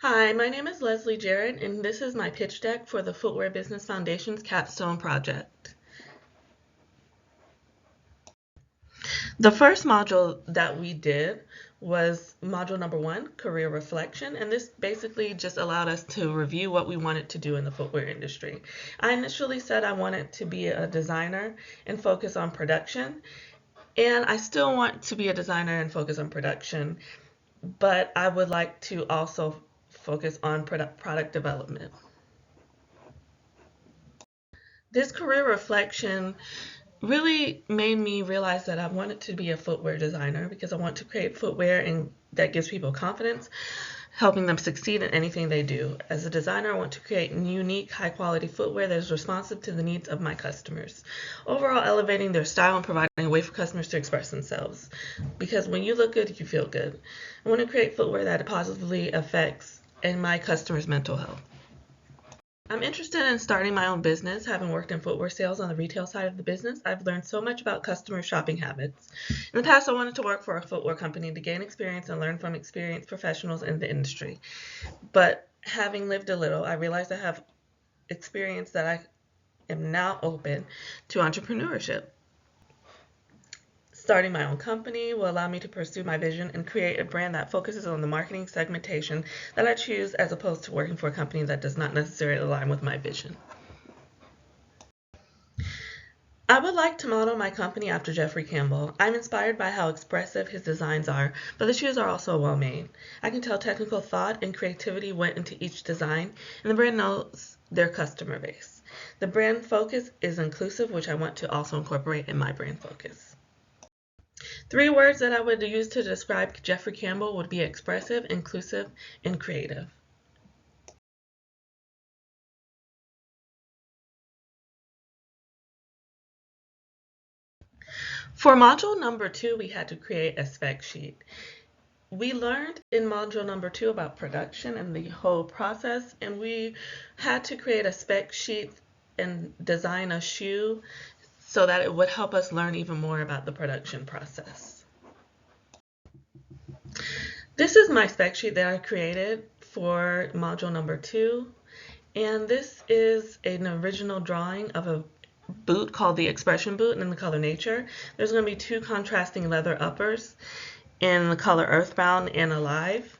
Hi, my name is Leslie Jarrett, and this is my pitch deck for the Footwear Business Foundation's Capstone project. The first module that we did was module number 1, Career Reflection, and this basically just allowed us to review what we wanted to do in the footwear industry. I initially said I wanted to be a designer and focus on production, and I still want to be a designer and focus on production, but I would like to also focus on product development. This career reflection really made me realize that I wanted to be a footwear designer because I want to create footwear and that gives people confidence, helping them succeed in anything they do. As a designer, I want to create unique, high quality footwear that is responsive to the needs of my customers. Overall, elevating their style and providing a way for customers to express themselves. Because when you look good, you feel good. I want to create footwear that positively affects my customers' mental health. I'm interested in starting my own business. Having worked in footwear sales on the retail side of the business, I've learned so much about customer shopping habits. In the past, I wanted to work for a footwear company to gain experience and learn from experienced professionals in the industry. But having lived a little, I realized I have experience that I am now open to entrepreneurship. Starting my own company will allow me to pursue my vision and create a brand that focuses on the marketing segmentation that I choose as opposed to working for a company that does not necessarily align with my vision. I would like to model my company after Jeffrey Campbell. I'm inspired by how expressive his designs are, but the shoes are also well made. I can tell technical thought and creativity went into each design, and the brand knows their customer base. The brand focus is inclusive, which I want to also incorporate in my brand focus. 3 words that I would use to describe Jeffrey Campbell would be expressive, inclusive, and creative. For module number 2, we had to create a spec sheet. We learned in module number 2 about production and the whole process, and we had to create a spec sheet and design a shoe so that it would help us learn even more about the production process. This is my spec sheet that I created for module number 2, and this is an original drawing of a boot called the Expression boot in the color Nature. There's going to be 2 contrasting leather uppers in the color Earthbound and Alive,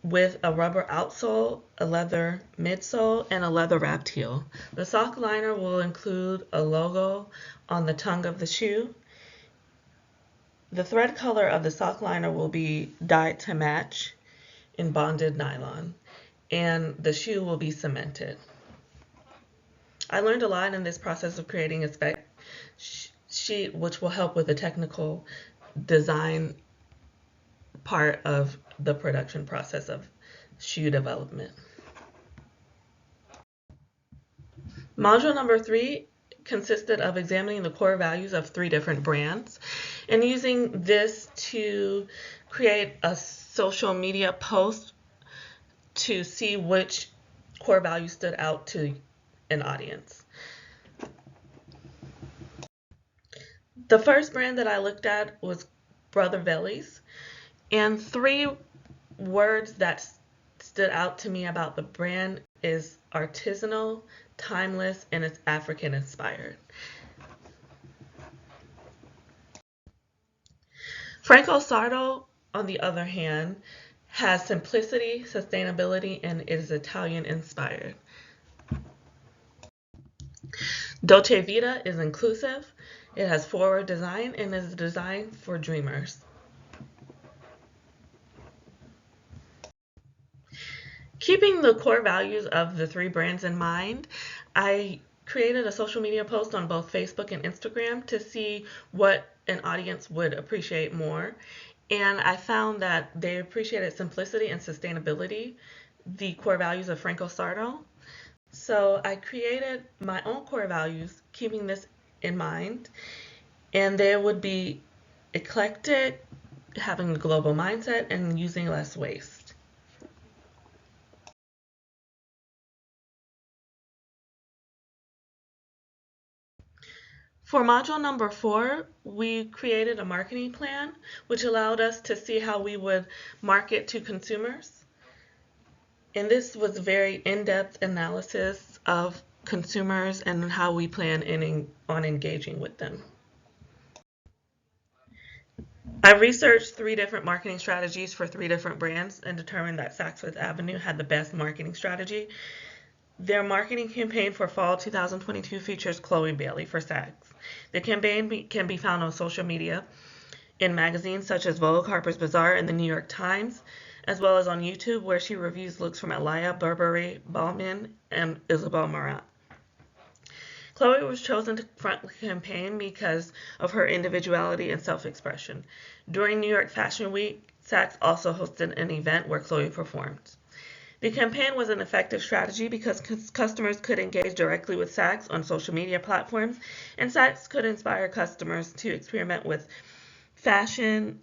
with a rubber outsole, a leather midsole, and a leather wrapped heel. The sock liner will include a logo on the tongue of the shoe. The thread color of the sock liner will be dyed to match in bonded nylon, and the shoe will be cemented. I learned a lot in this process of creating a spec sheet, which will help with the technical design part of the production process of shoe development. Module number 3 consisted of examining the core values of 3 different brands and using this to create a social media post to see which core value stood out to an audience. The first brand that I looked at was Brother Vellies, and 3 words that stood out to me about the brand is artisanal, timeless, and it's African inspired. Franco Sardo, on the other hand, has simplicity, sustainability, and it is Italian inspired. Dolce Vita is inclusive, it has forward design, and is designed for dreamers. Keeping the core values of the 3 brands in mind, I created a social media post on both Facebook and Instagram to see what an audience would appreciate more. And I found that they appreciated simplicity and sustainability, the core values of Franco Sardo. So I created my own core values, keeping this in mind. And they would be eclectic, having a global mindset, and using less waste. For module number 4, we created a marketing plan, which allowed us to see how we would market to consumers. And this was a very in-depth analysis of consumers and how we plan on engaging with them. I researched 3 different marketing strategies for 3 different brands and determined that Saks Fifth Avenue had the best marketing strategy. Their marketing campaign for fall 2022 features Chloe Bailey for Saks. The campaign can be found on social media, in magazines such as Vogue, Harper's Bazaar, and the New York Times, as well as on YouTube, where she reviews looks from Elia, Burberry, Bauman, and Isabel Marant. Chloe was chosen to front the campaign because of her individuality and self-expression. During New York Fashion Week, Saks also hosted an event where Chloe performed. The campaign was an effective strategy because customers could engage directly with Saks on social media platforms, and Saks could inspire customers to experiment with fashion.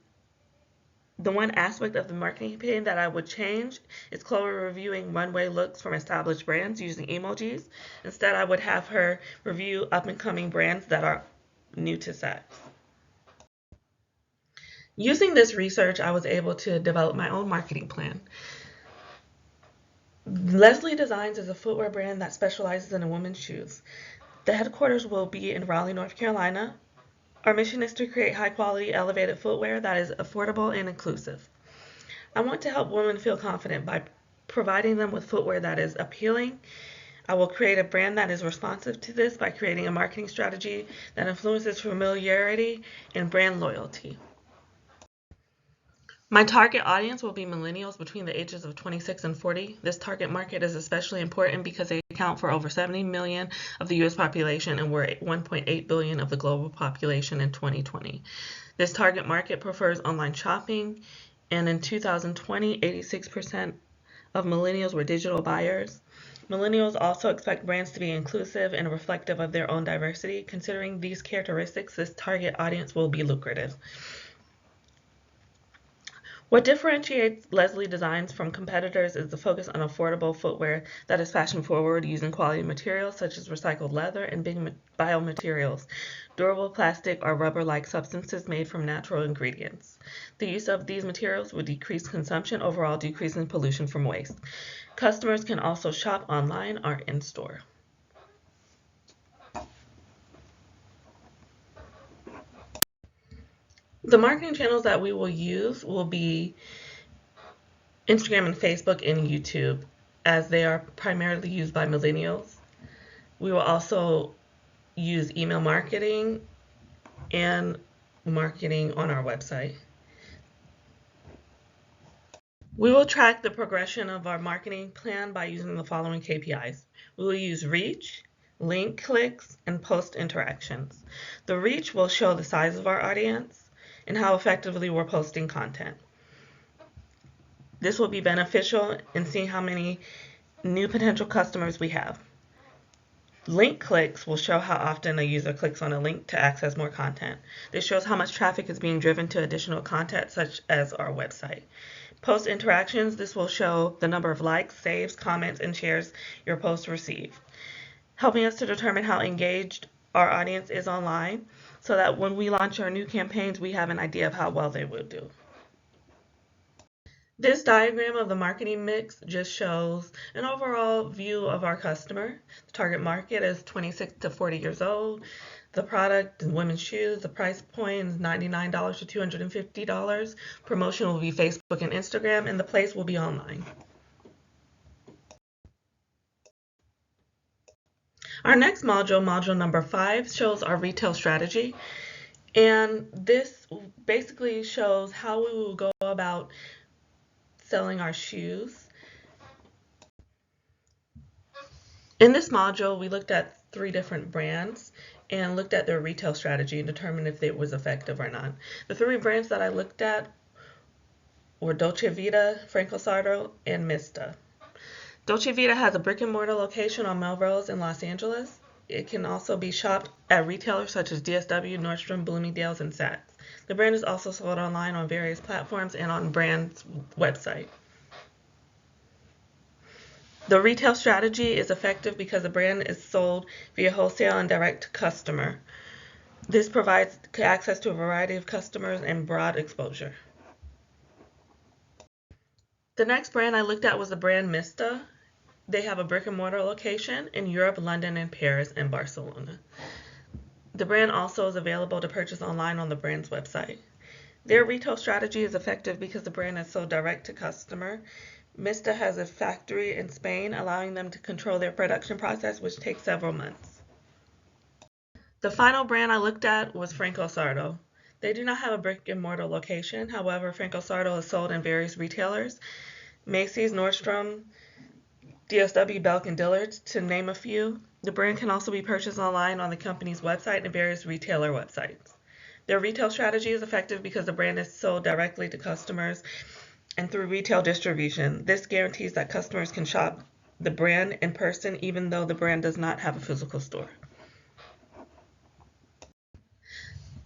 The one aspect of the marketing campaign that I would change is Chloe reviewing runway looks from established brands using emojis. Instead, I would have her review up-and-coming brands that are new to Saks. Using this research, I was able to develop my own marketing plan. Leslie Designs is a footwear brand that specializes in women's shoes. The headquarters will be in Raleigh, North Carolina. Our mission is to create high-quality, elevated footwear that is affordable and inclusive. I want to help women feel confident by providing them with footwear that is appealing. I will create a brand that is responsive to this by creating a marketing strategy that influences familiarity and brand loyalty. My target audience will be millennials between the ages of 26 and 40. This target market is especially important because they account for over 70 million of the US population and were 1.8 billion of the global population in 2020. This target market prefers online shopping, and in 2020, 86% of millennials were digital buyers. Millennials also expect brands to be inclusive and reflective of their own diversity. Considering these characteristics, this target audience will be lucrative. What differentiates Leslie Designs from competitors is the focus on affordable footwear that is fashion forward, using quality materials such as recycled leather and biomaterials, durable plastic or rubber-like substances made from natural ingredients. The use of these materials would decrease consumption, overall decreasing pollution from waste. Customers can also shop online or in-store. The marketing channels that we will use will be Instagram and Facebook and YouTube, as they are primarily used by millennials. We will also use email marketing and marketing on our website. We will track the progression of our marketing plan by using the following KPIs. We will use reach, link clicks, and post interactions. The reach will show the size of our audience and how effectively we're posting content. This will be beneficial in seeing how many new potential customers we have. Link clicks will show how often a user clicks on a link to access more content. This shows how much traffic is being driven to additional content, such as our website. Post interactions, this will show the number of likes, saves, comments, and shares your posts receive, helping us to determine how engaged our audience is online, so that when we launch our new campaigns, we have an idea of how well they will do. This diagram of the marketing mix just shows an overall view of our customer. The target market is 26 to 40 years old. The product is women's shoes. The price point is $99 to $250. Promotion will be Facebook and Instagram, and the place will be online. Our next module, module number 5, shows our retail strategy. And this basically shows how we will go about selling our shoes. In this module, we looked at 3 different brands and looked at their retail strategy and determined if it was effective or not. The 3 brands that I looked at were Dolce Vita, Franco Sarto, and Mista. Dolce Vita has a brick and mortar location on Melrose in Los Angeles. It can also be shopped at retailers such as DSW, Nordstrom, Bloomingdale's, and Saks. The brand is also sold online on various platforms and on brand's website. The retail strategy is effective because the brand is sold via wholesale and direct to customer. This provides access to a variety of customers and broad exposure. The next brand I looked at was the brand Mista. They have a brick and mortar location in Europe, London, and Paris, and Barcelona. The brand also is available to purchase online on the brand's website. Their retail strategy is effective because the brand is so direct to customer. Mista has a factory in Spain, allowing them to control their production process, which takes several months. The final brand I looked at was Franco Sarto. They do not have a brick and mortar location. However, Franco Sarto is sold in various retailers: Macy's, Nordstrom, DSW, Belk, and Dillard's, to name a few. The brand can also be purchased online on the company's website and various retailer websites. Their retail strategy is effective because the brand is sold directly to customers and through retail distribution. This guarantees that customers can shop the brand in person even though the brand does not have a physical store.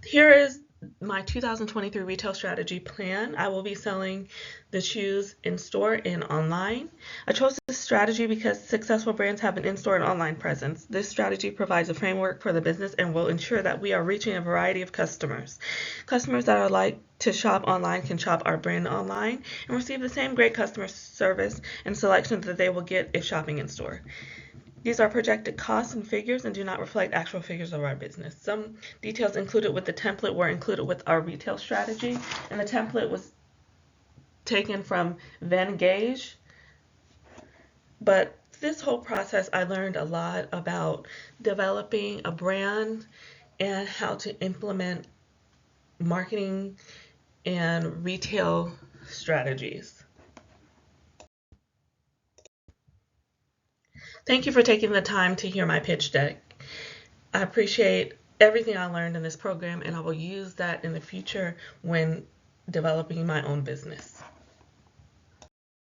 Here is my 2023 retail strategy plan. I will be selling the shoes in store and online. I chose this strategy because successful brands have an in-store and online presence. This strategy provides a framework for the business and will ensure that we are reaching a variety of customers. Customers that would like to shop online can shop our brand online and receive the same great customer service and selection that they will get if shopping in store. These are projected costs and figures and do not reflect actual figures of our business. Some details included with the template were included with our retail strategy, and the template was taken from Van Gage. But this whole process, I learned a lot about developing a brand and how to implement marketing and retail strategies. Thank you for taking the time to hear my pitch deck. I appreciate everything I learned in this program, and I will use that in the future when developing my own business.